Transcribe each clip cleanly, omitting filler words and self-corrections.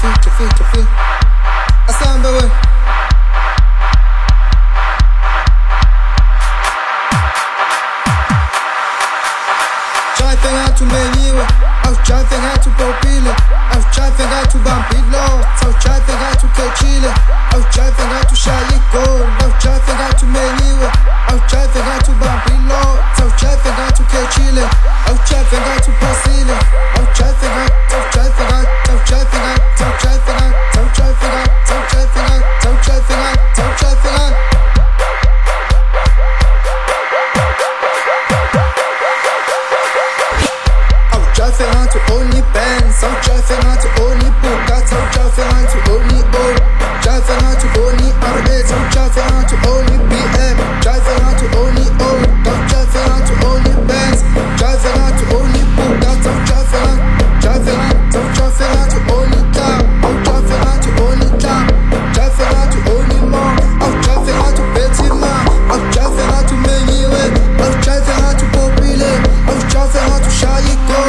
Javi. Asamba we. Driving out to Menyiwe, I was driving out to Bobile, I was driving out to Bambilo, I was driving out to Kechile, I was driving out to Shayiko, I was driving out to Menyiwe, I was driving out to Bambilo, I was driving out to Kechile, I was driving out to Pasile, I was driving out, I was driving out, I was driving out, I was driving out, I was driving out, I was driving out, I was driving out, I was driving out. Driving around to only Benz, I'm driving around to only Bugatti, I'm driving around to only O, driving around to only R8, I'm driving around to only BM, driving around to only O, I'm driving around to only Benz, driving around to only Bugatti, I'm driving around to only Cloud, I'm driving around to only Cloud, driving around to only Mom, I'm driving around to Betty Ma, I'm driving around to Menyiwe, I'm driving around to Bobile, I'm driving around to Shayiko.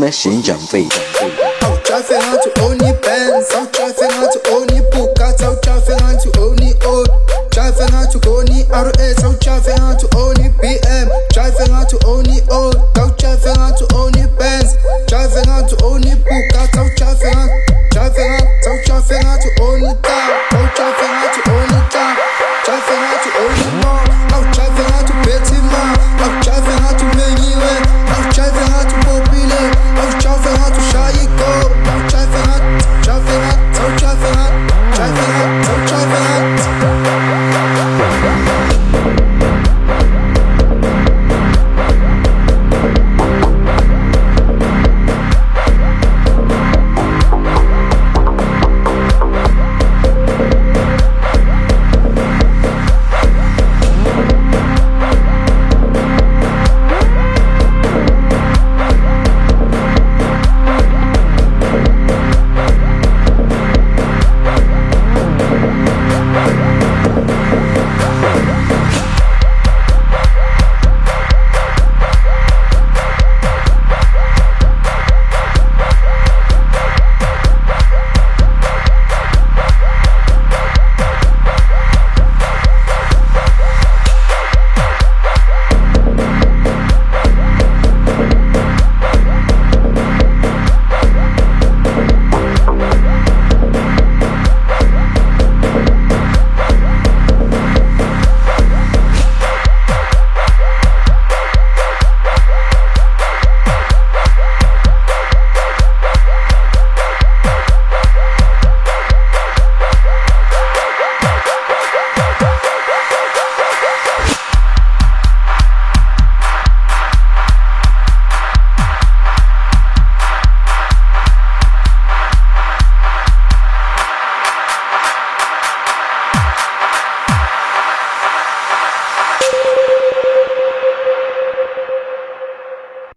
Mashizza Jaiva. I'm driving around to only Benz, I'm driving around to only Bugatti, I'm driving around to only O, driving around to only R8, I'm driving